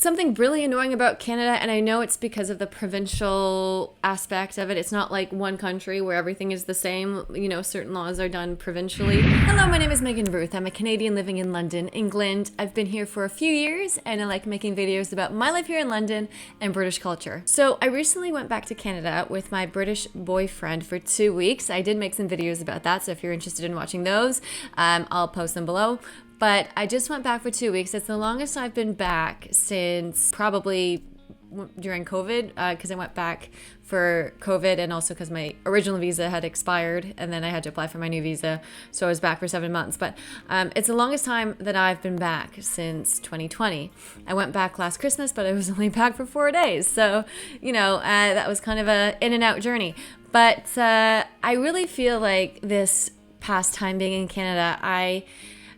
something really annoying about Canada, and I know it's because of the provincial aspect of it. It's not like one country where everything is the same. You know, certain laws are done provincially. Hello, my name is Ruth. I'm a Canadian living in London, England. I've been here for a few years, and I like making videos about my life here in London and British culture. So I recently went back to Canada with my British boyfriend for 2 weeks. I did make some videos about that, so if you're interested in watching those, I'll post them below. But I just went back for 2 weeks. It's the longest I've been back since probably during COVID, because I went back for COVID and also because my original visa had expired and then I had to apply for my new visa. So I was back for 7 months. But it's the longest time that I've been back since 2020. I went back last Christmas, but I was only back for 4 days. So, you know, that was kind of a in and out journey. But I really feel like this past time being in Canada, I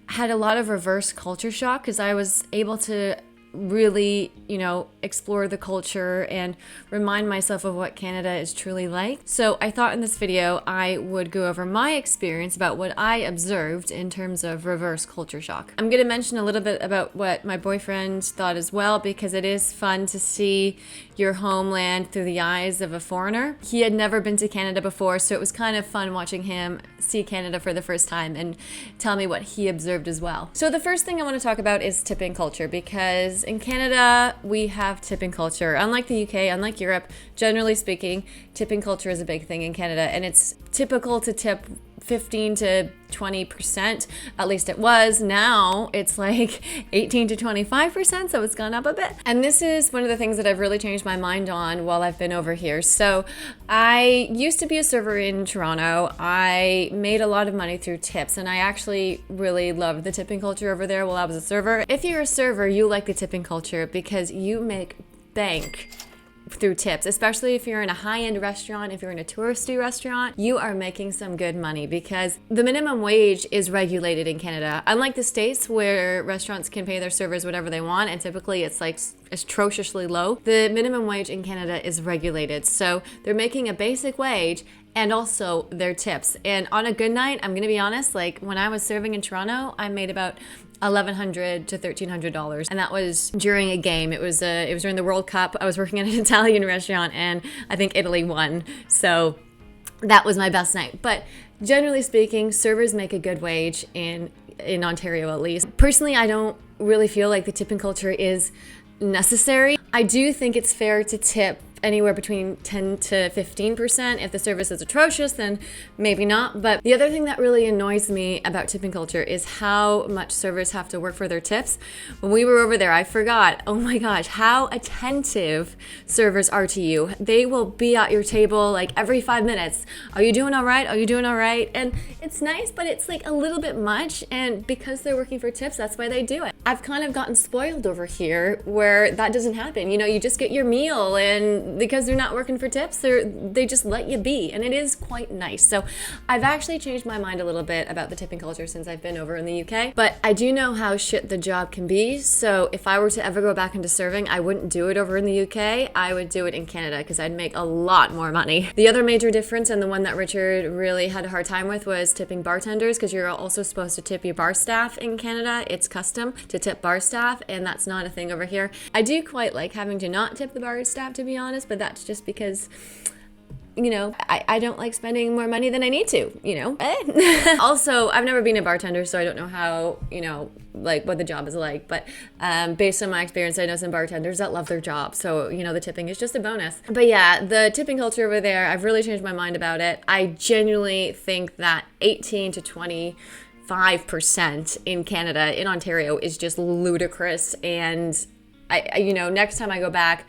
had a lot of reverse culture shock because I was able to really, you know, explore the culture and remind myself of what Canada is truly like. So I thought in this video I would go over my experience about what I observed in terms of reverse culture shock. I'm going to mention a little bit about what my boyfriend thought as well, because it is fun to see your homeland through the eyes of a foreigner. He had never been to Canada before, so it was kind of fun watching him see Canada for the first time and tell me what he observed as well. So the first thing I want to talk about is tipping culture, because in Canada we have tipping culture. Unlike the UK, unlike Europe, generally speaking, tipping culture is a big thing in Canada, and it's typical to tip 15 to 20%, at least it was. Now it's like 18 to 25%, so it's gone up a bit. And this is one of the things that I've really changed my mind on while I've been over here. So I used to be a server in Toronto. I made a lot of money through tips, and I actually really loved the tipping culture over there while I was a server. If you're a server, you like the tipping culture because you make bank through tips, especially if you're in a high-end restaurant, if you're in a touristy restaurant, you are making some good money because the minimum wage is regulated in Canada. Unlike the States where restaurants can pay their servers whatever they want, and typically it's like atrociously low, the minimum wage in Canada is regulated. So they're making a basic wage and also their tips. And on a good night, I'm gonna be honest, like when I was serving in Toronto, I made about $1,100 to $1,300, and that was during a game. It was during the World Cup. I was working at an Italian restaurant, and I think Italy won, so that was my best night. But generally speaking, servers make a good wage in Ontario, at least. Personally, I don't really feel like the tipping culture is necessary. I do think it's fair to tip anywhere between 10 to 15%. If the service is atrocious, then maybe not. But the other thing that really annoys me about tipping culture is how much servers have to work for their tips. When we were over there, I forgot, oh my gosh, how attentive servers are to you. They will be at your table like every 5 minutes. Are you doing all right? Are you doing all right? And it's nice, but it's like a little bit much. And because they're working for tips, that's why they do it. I've kind of gotten spoiled over here where that doesn't happen. You know, you just get your meal, and because they're not working for tips, they just let you be, and it is quite nice. So I've actually changed my mind a little bit about the tipping culture since I've been over in the UK, but I do know how shit the job can be. So if I were to ever go back into serving, I wouldn't do it over in the UK. I would do it in Canada because I'd make a lot more money. The other major difference, and the one that Richard really had a hard time with, was tipping bartenders, because you're also supposed to tip your bar staff in Canada. It's custom to tip bar staff, and that's not a thing over here. I do quite like having to not tip the bar staff, to be honest, but that's just because, you know, I don't like spending more money than I need to, you know. Also, I've never been a bartender, so I don't know how, you know, like what the job is like. But based on my experience, I know some bartenders that love their job. So, you know, the tipping is just a bonus. But yeah, the tipping culture over there, I've really changed my mind about it. I genuinely think that 18 to 25% in Canada, in Ontario, is just ludicrous. And I you know, next time I go back,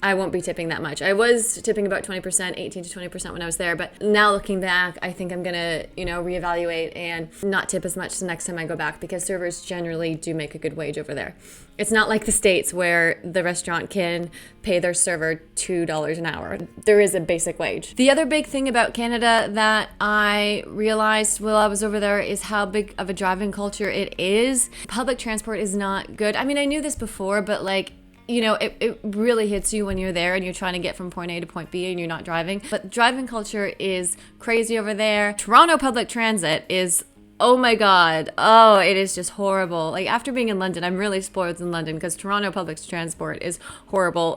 I won't be tipping that much. I was tipping about 20%, 18 to 20% when I was there, but now looking back, I think I'm gonna, you know, reevaluate and not tip as much the next time I go back, because servers generally do make a good wage over there. It's not like the States where the restaurant can pay their server $2 an hour. There is a basic wage. The other big thing about Canada that I realized while I was over there is how big of a driving culture it is. Public transport is not good. I mean, I knew this before, but like, you know, it really hits you when you're there and you're trying to get from point A to point B and you're not driving. But driving culture is crazy over there. Toronto public transit is Oh my God. Oh, it is just horrible. Like after being in London, I'm really spoiled in London because Toronto public transport is horrible.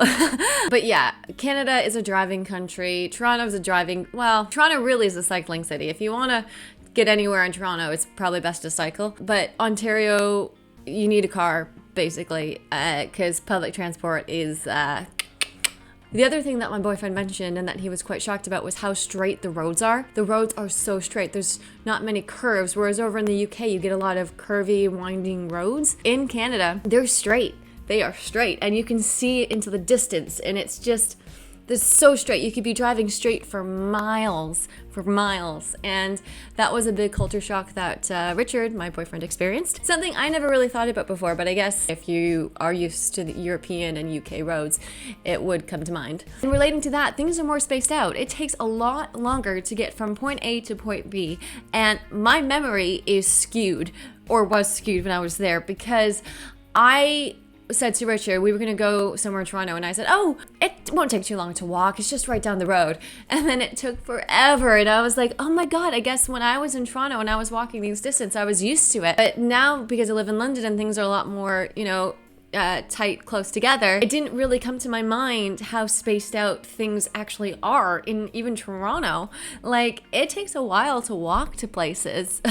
But yeah, Canada is a driving country. Toronto really is a cycling city. If you want to get anywhere in Toronto, it's probably best to cycle. But Ontario, you need a car basically because public transport is the other thing that my boyfriend mentioned and that he was quite shocked about was how straight the roads are. The roads are so straight. There's not many curves, whereas over in the UK, you get a lot of curvy, winding roads. In Canada, they're straight. They are straight, and you can see into the distance, and it's just, they're so straight. You could be driving straight for miles, and that was a big culture shock that Richard, my boyfriend, experienced. Something I never really thought about before, but I guess if you are used to the European and UK roads, it would come to mind. And relating to that, things are more spaced out. It takes a lot longer to get from point A to point B, and my memory is skewed, or was skewed when I was there, because I said to Richard, we were going to go somewhere in Toronto, and I said, oh, it won't take too long to walk. It's just right down the road. And then it took forever. And I was like, oh my God, I guess when I was in Toronto and I was walking these distance, I was used to it. But now, because I live in London and things are a lot more, tight, close together, it didn't really come to my mind how spaced out things actually are in even Toronto. Like, it takes a while to walk to places.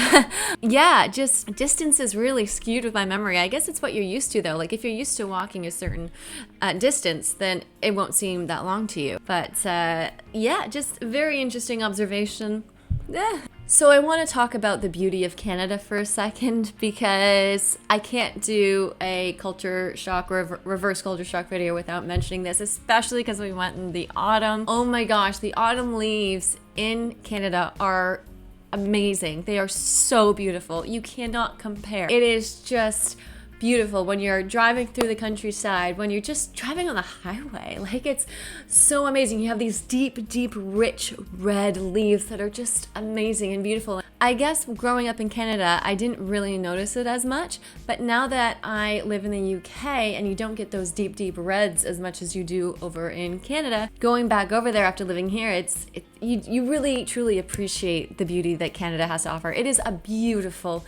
Yeah, just distance is really skewed with my memory. I guess it's what you're used to though. Like if you're used to walking a certain distance, then it won't seem that long to you. But yeah, just very interesting observation. So I want to talk about the beauty of Canada for a second, because I can't do a culture shock or reverse culture shock video without mentioning this, especially because we went in the autumn. Oh my gosh, the autumn leaves in Canada are amazing. They are so beautiful. You cannot compare. It is just beautiful when you're driving through the countryside, when you're just driving on the highway. Like, it's so amazing. You have these deep, rich red leaves that are just amazing and beautiful. I guess growing up in Canada, I didn't really notice it as much, but now that I live in the UK and you don't get those deep reds as much as you do over in Canada, going back over there after living here, you really truly appreciate the beauty that Canada has to offer. It is a beautiful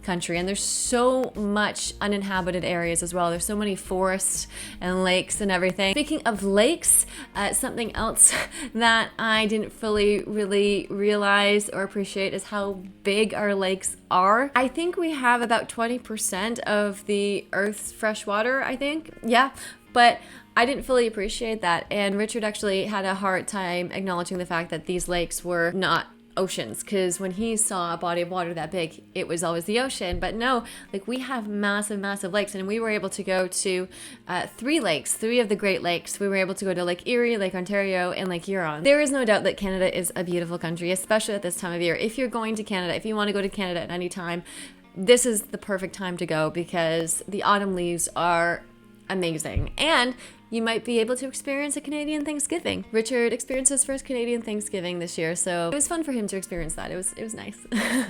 country, and there's so much uninhabited areas as well. There's so many forests and lakes and everything. Speaking of lakes, something else that I didn't fully really realize or appreciate is how big our lakes are. I think we have about 20% of the Earth's fresh water, I think. Yeah, but I didn't fully appreciate that, and Richard actually had a hard time acknowledging the fact that these lakes were not oceans, because when he saw a body of water that big, it was always the ocean. But no, like, we have massive lakes, and we were able to go to three of the Great Lakes. We were able to go to Lake Erie, Lake Ontario, and Lake Huron. There is no doubt that Canada is a beautiful country, especially at this time of year. If you're going to Canada, if you want to go to Canada at any time, this is the perfect time to go, because the autumn leaves are amazing, and you might be able to experience a Canadian Thanksgiving. Richard experienced his first Canadian Thanksgiving this year, so it was fun for him to experience that. It was nice.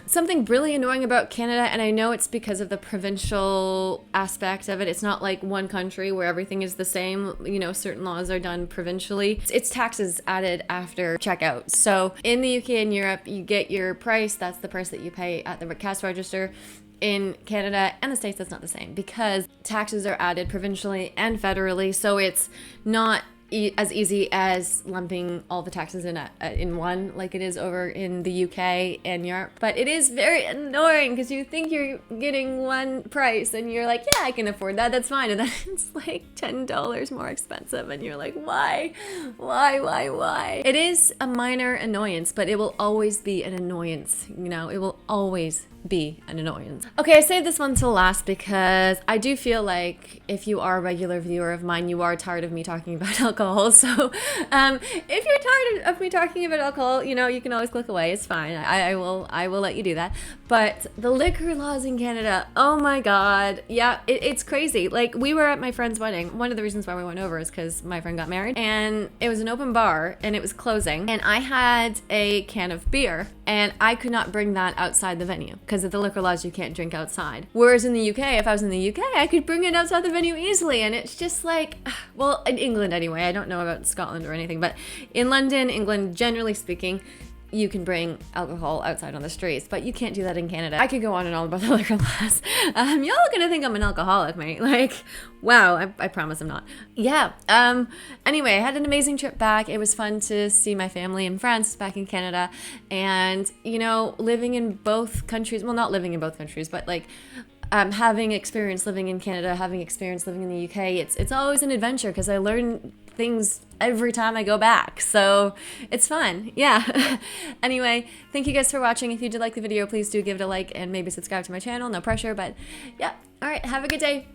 Something really annoying about Canada, and I know it's because of the provincial aspect of it. It's not like one country where everything is the same. Certain laws are done provincially. It's taxes added after checkout. So in the UK and Europe, you get your price. That's the price that you pay at the cash register. In Canada and the States, that's not the same, because taxes are added provincially and federally, so it's not as easy as lumping all the taxes in one like it is over in the UK and Europe. But it is very annoying, because you think you're getting one price and you're like, yeah, I can afford that, that's fine, and then it's like $10 more expensive, and you're like, why? It is a minor annoyance, but it will always be an annoyance. It will always be an annoyance. Okay, I saved this one till last because I do feel like if you are a regular viewer of mine, you are tired of me talking about alcohol. So if you're tired of me talking about alcohol, you can always click away. It's fine. I will let you do that. But the liquor laws in Canada, oh my God. Yeah, it's crazy. Like, we were at my friend's wedding. One of the reasons why we went over is because my friend got married, and it was an open bar and it was closing, and I had a can of beer, and I could not bring that outside the venue because of the liquor laws. You can't drink outside. Whereas in the UK, if I was in the UK, I could bring it outside the venue easily. And it's just like, well, in England anyway, I don't know about Scotland or anything, but in London, England, generally speaking, you can bring alcohol outside on the streets, but you can't do that in Canada. I could go on and on about the liquor laws. Y'all are gonna think I'm an alcoholic, mate. Like, wow, I promise I'm not. Yeah, anyway, I had an amazing trip back. It was fun to see my family and friends back in Canada, and, you know, living in both countries, well, not living in both countries, but like, having experience living in Canada, having experience living in the UK, it's always an adventure because I learn things every time I go back. So it's fun. Yeah. Anyway, thank you guys for watching. If you did like the video, please do give it a like and maybe subscribe to my channel. No pressure, but yeah. All right. Have a good day.